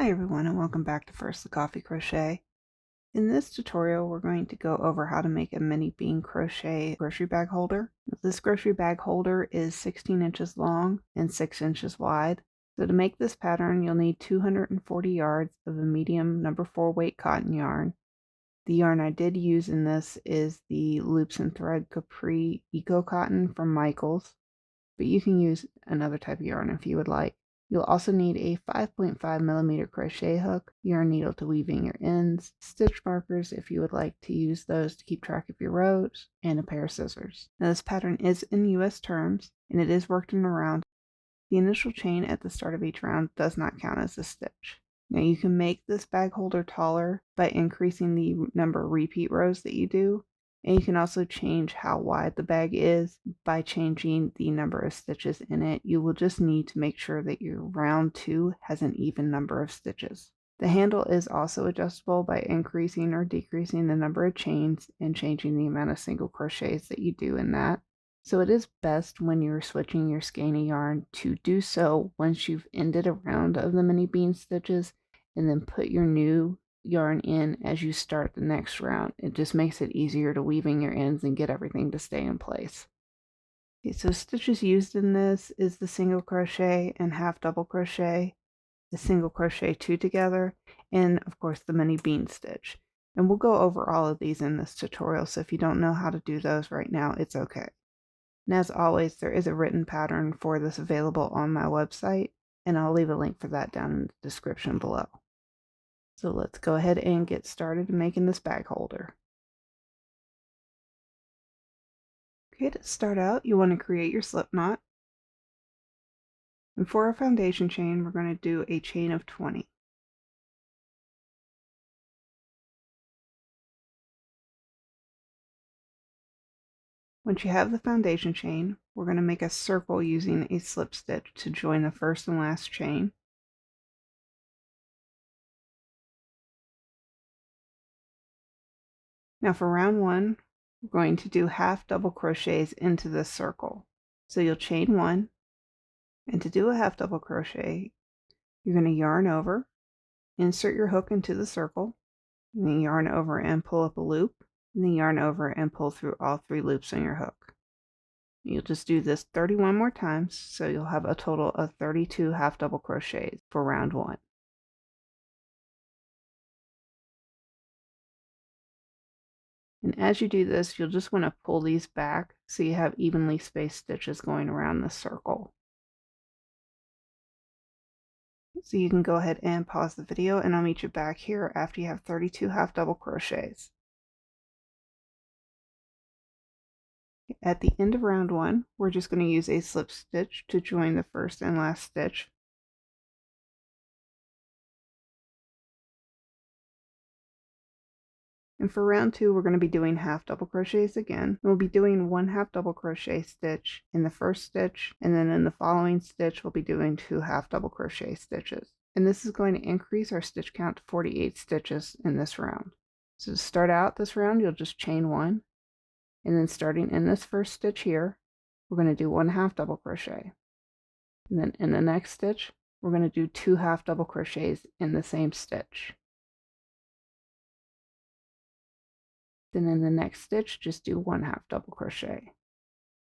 Hi everyone and welcome back to First the Coffee Crochet. In this tutorial we're going to go over how to make a mini bean crochet grocery bag holder. This grocery bag holder is 16 inches long and 6 inches wide. So to make this pattern you'll need 240 yards of a medium number 4 weight cotton yarn. The yarn I did use in this is the Loops and Thread Capri Eco Cotton from Michaels, but you can use another type of yarn if you would like. You'll also need a 5.5mm crochet hook, yarn needle to weave in your ends, stitch markers if you would like to use those to keep track of your rows, and a pair of scissors. Now this pattern is in US terms, and it is worked in a round. The initial chain at the start of each round does not count as a stitch. Now you can make this bag holder taller by increasing the number of repeat rows that you do, and you can also change how wide the bag is by changing the number of stitches in it. You will just need to make sure that your round 2 has an even number of stitches. The handle is also adjustable by increasing or decreasing the number of chains and changing the amount of single crochets that you do in that. So it is best when you're switching your skein of yarn to do so once you've ended a round of the mini bean stitches, and then put your new yarn in as you start the next round. It just makes it easier to weave in your ends and get everything to stay in place. Okay, so stitches used in this is the single crochet and half double crochet, the single crochet 2 together, and of course the mini bean stitch. And we'll go over all of these in this tutorial, so if you don't know how to do those right now, it's okay. And as always, there is a written pattern for this available on my website, and I'll leave a link for that down in the description below. So let's go ahead and get started making this bag holder. Okay, to start out, you want to create your slip knot. And for our foundation chain, we're going to do a chain of 20. Once you have the foundation chain, we're going to make a circle using a slip stitch to join the first and last chain. Now for round 1, we're going to do half double crochets into this circle. So you'll chain 1, and to do a half double crochet, you're going to yarn over, insert your hook into the circle, and then yarn over and pull up a loop, and then yarn over and pull through all 3 loops on your hook. You'll just do this 31 more times, so you'll have a total of 32 half double crochets for round 1. And as you do this, you'll just want to pull these back so you have evenly spaced stitches going around the circle. So you can go ahead and pause the video, and I'll meet you back here after you have 32 half double crochets. At the end of round 1, we're just going to use a slip stitch to join the first and last stitch. And for round 2, we're going to be doing half double crochets again. We'll be doing 1 half double crochet stitch in the first stitch, and then in the following stitch we'll be doing 2 half double crochet stitches. And this is going to increase our stitch count to 48 stitches in this round. So to start out this round, you'll just chain 1, and then starting in this first stitch here, we're going to do 1 half double crochet. And then in the next stitch, we're going to do 2 half double crochets in the same stitch. Then in the next stitch, just do 1 half double crochet.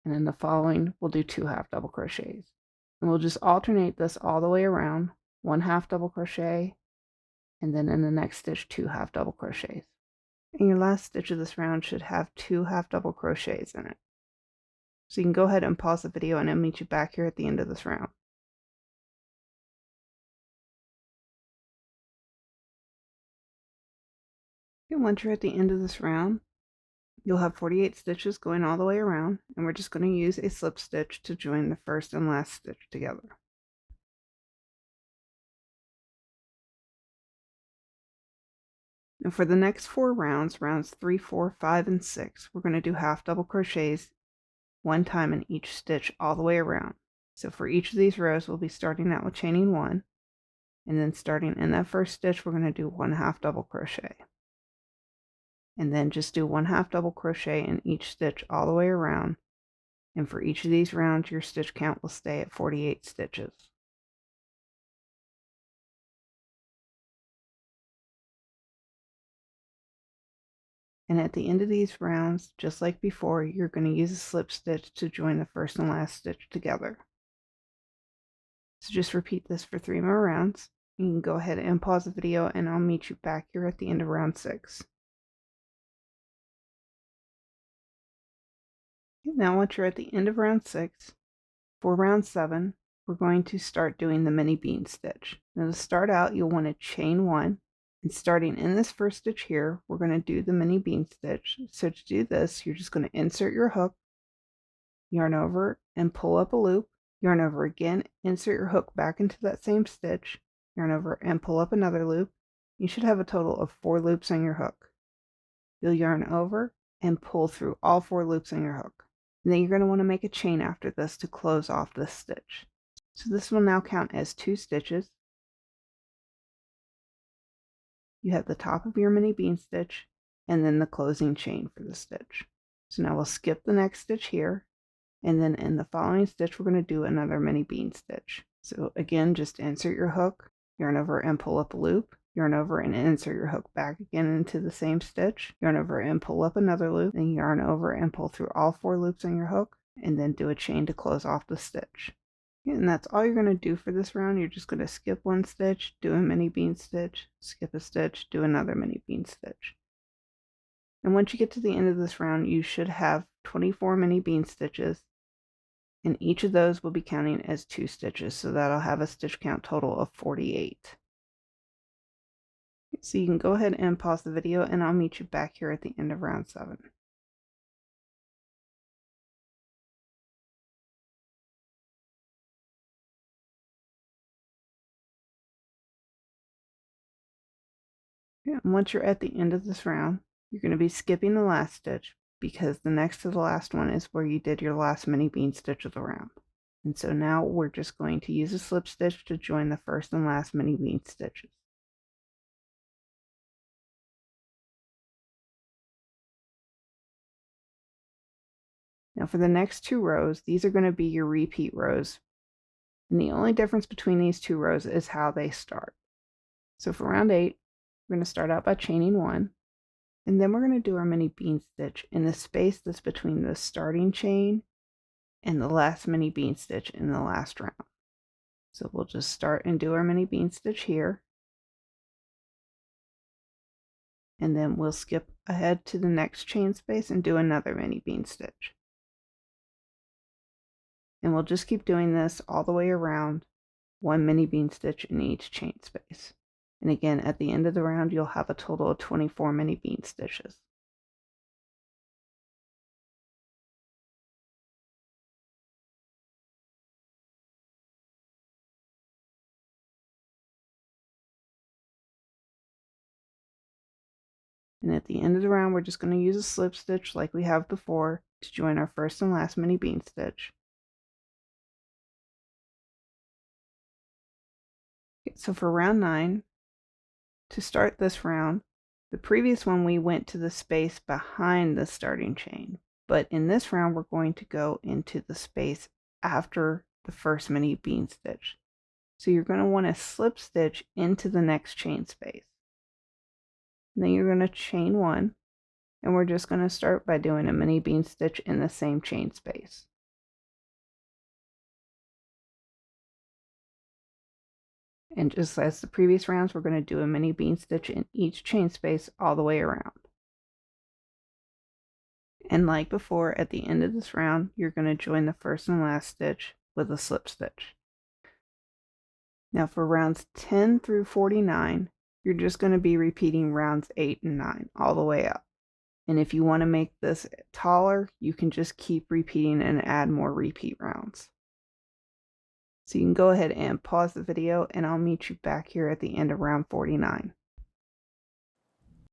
And in the following, we'll do 2 half double crochets. And we'll just alternate this all the way around, 1 half double crochet, and then in the next stitch, 2 half double crochets. And your last stitch of this round should have 2 half double crochets in it. So you can go ahead and pause the video, and I'll meet you back here at the end of this round. And once you're at the end of this round, you'll have 48 stitches going all the way around, and we're just going to use a slip stitch to join the first and last stitch together. And for the next 4 rounds, rounds 3, 4, 5, and 6, we're going to do half double crochets 1 time in each stitch all the way around. So for each of these rows, we'll be starting out with chaining 1, and then starting in that first stitch, we're going to do 1 half double crochet. And then just do 1 half double crochet in each stitch all the way around. And for each of these rounds, your stitch count will stay at 48 stitches. And at the end of these rounds, just like before, you're going to use a slip stitch to join the first and last stitch together. So just repeat this for 3 more rounds. You can go ahead and pause the video and I'll meet you back here at the end of round 6. Now once you're at the end of round 6, for round 7, we're going to start doing the mini bean stitch. Now to start out, you'll want to chain 1, and starting in this first stitch here, we're going to do the mini bean stitch. So to do this, you're just going to insert your hook, yarn over, and pull up a loop, yarn over again, insert your hook back into that same stitch, yarn over and pull up another loop. You should have a total of 4 loops on your hook. You'll yarn over and pull through all 4 loops on your hook. And then you're going to want to make a chain after this to close off this stitch. So this will now count as 2 stitches. You have the top of your mini bean stitch and then the closing chain for the stitch. So now we'll skip the next stitch here, and then in the following stitch we're going to do another mini bean stitch. So again, just insert your hook, yarn over and pull up a loop, yarn over and insert your hook back again into the same stitch, yarn over and pull up another loop, then yarn over and pull through all 4 loops on your hook, and then do a chain to close off the stitch. And that's all you're going to do for this round. You're just going to skip 1 stitch, do a mini bean stitch, skip a stitch, do another mini bean stitch. And once you get to the end of this round, you should have 24 mini bean stitches, and each of those will be counting as 2 stitches, so that'll have a stitch count total of 48. So you can go ahead and pause the video, and I'll meet you back here at the end of round 7. Yeah, and once you're at the end of this round, you're going to be skipping the last stitch, because the next to the last one is where you did your last mini bean stitch of the round. And so now we're just going to use a slip stitch to join the first and last mini bean stitches. Now for the next 2 rows, these are going to be your repeat rows. And the only difference between these 2 rows is how they start. So for round 8, we're going to start out by chaining 1, and then we're going to do our mini bean stitch in the space that's between the starting chain and the last mini bean stitch in the last round. So we'll just start and do our mini bean stitch here, and then we'll skip ahead to the next chain space and do another mini bean stitch. And we'll just keep doing this all the way around, 1 mini bean stitch in each chain space. And again, at the end of the round, you'll have a total of 24 mini bean stitches. And at the end of the round, we're just going to use a slip stitch like we have before to join our first and last mini bean stitch. Okay, so for round 9, to start this round, the previous one we went to the space behind the starting chain, but in this round we're going to go into the space after the first mini bean stitch. So you're going to want to slip stitch into the next chain space. And then you're going to chain 1, and we're just going to start by doing a mini bean stitch in the same chain space. And just as the previous rounds, we're going to do a mini bean stitch in each chain space all the way around. And like before, at the end of this round, you're going to join the first and last stitch with a slip stitch. Now for rounds 10 through 49, you're just going to be repeating rounds 8 and 9 all the way up. And if you want to make this taller, you can just keep repeating and add more repeat rounds. So you can go ahead and pause the video, and I'll meet you back here at the end of round 49.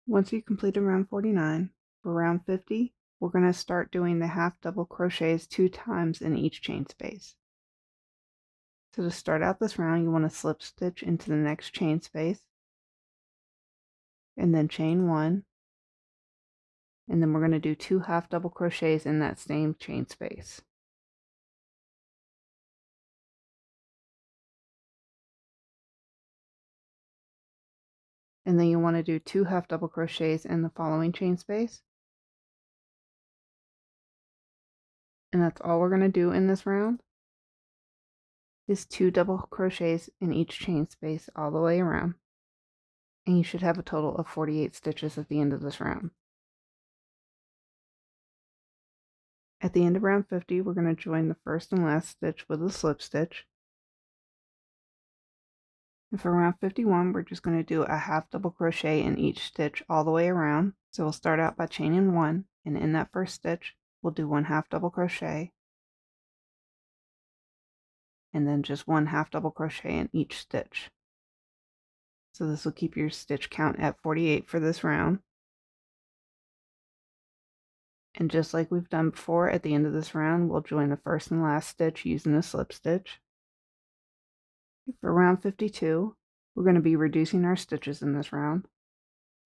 Once you've completed round 49, for round 50, we're going to start doing the half double crochets 2 times in each chain space. So to start out this round, you want to slip stitch into the next chain space, and then chain 1, and then we're going to do 2 half double crochets in that same chain space. And then you want to do 2 half double crochets in the following chain space, And that's all we're going to do in this round, is 2 double crochets in each chain space all the way around, and you should have a total of 48 stitches at the end of this round. At the end of round 50, we're going to join the first and last stitch with a slip stitch. And for round 51, we're just going to do a half double crochet in each stitch all the way around. So we'll start out by chaining 1, and in that first stitch, we'll do 1 half double crochet, and then just 1 half double crochet in each stitch. So this will keep your stitch count at 48 for this round. And just like we've done before, at the end of this round, we'll join the first and last stitch using a slip stitch. For round 52, we're going to be reducing our stitches in this round,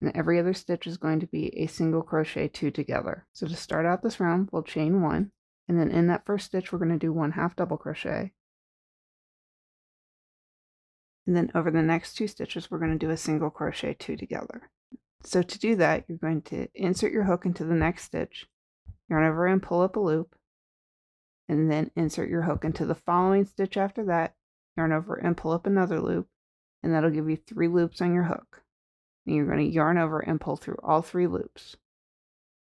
and every other stitch is going to be a single crochet 2 together. So to start out this round, we'll chain 1, and then in that first stitch, we're going to do 1 half double crochet. And then over the next 2 stitches, we're going to do a single crochet 2 together. So to do that, you're going to insert your hook into the next stitch, yarn over and pull up a loop, and then insert your hook into the following stitch after that, yarn over and pull up another loop, and that'll give you 3 loops on your hook. And you're going to yarn over and pull through all 3 loops.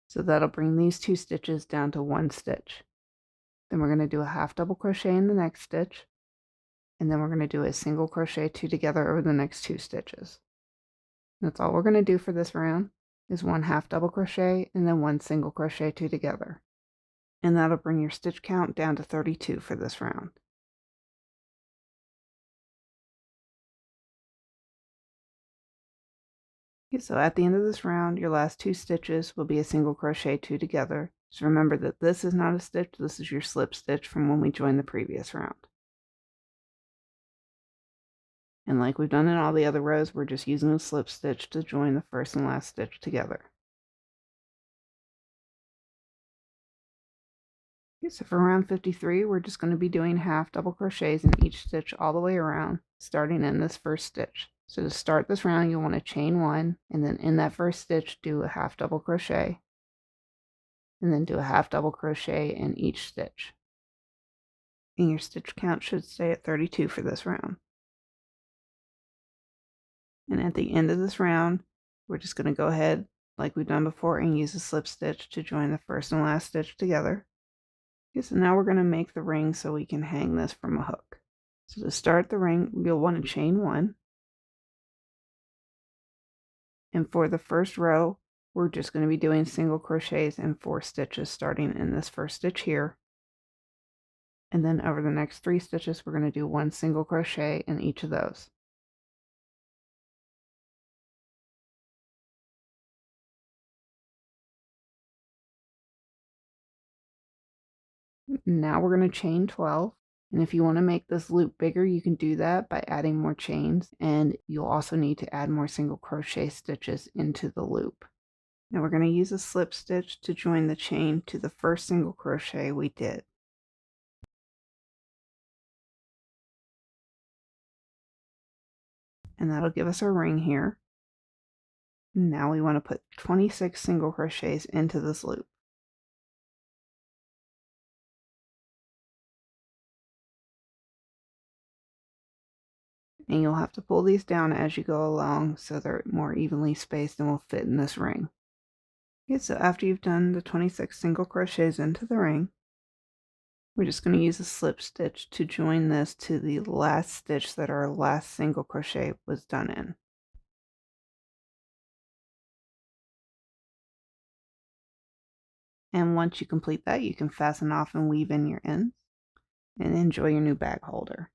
So that'll bring these 2 stitches down to 1 stitch. Then we're going to do a half double crochet in the next stitch, and then we're going to do a single crochet 2 together over the next 2 stitches. That's all we're going to do for this round, is 1 half double crochet and then 1 single crochet 2 together. And that'll bring your stitch count down to 32 for this round. Okay, so at the end of this round, your last 2 stitches will be a single crochet 2 together. So remember that this is not a stitch, this is your slip stitch from when we joined the previous round. And like we've done in all the other rows, we're just using a slip stitch to join the first and last stitch together. Okay, so for round 53, we're just going to be doing half double crochets in each stitch all the way around, starting in this first stitch. So to start this round, you'll want to chain 1, and then in that first stitch, do a half double crochet, and then do a half double crochet in each stitch. And your stitch count should stay at 32 for this round. And at the end of this round, we're just going to go ahead, like we've done before, and use a slip stitch to join the first and last stitch together. Okay, so now we're going to make the ring so we can hang this from a hook. So to start the ring, you'll want to chain 1. And for the first row, we're just going to be doing single crochets in 4 stitches starting in this first stitch here. And then over the next 3 stitches, we're going to do 1 single crochet in each of those. Now we're going to chain 12. And if you want to make this loop bigger, you can do that by adding more chains, and you'll also need to add more single crochet stitches into the loop. Now we're going to use a slip stitch to join the chain to the first single crochet we did. And that'll give us our ring here. Now we want to put 26 single crochets into this loop. And you'll have to pull these down as you go along so they're more evenly spaced and will fit in this ring. Okay, so after you've done the 26 single crochets into the ring, we're just going to use a slip stitch to join this to the last stitch that our last single crochet was done in. And once you complete that, you can fasten off and weave in your ends and enjoy your new bag holder.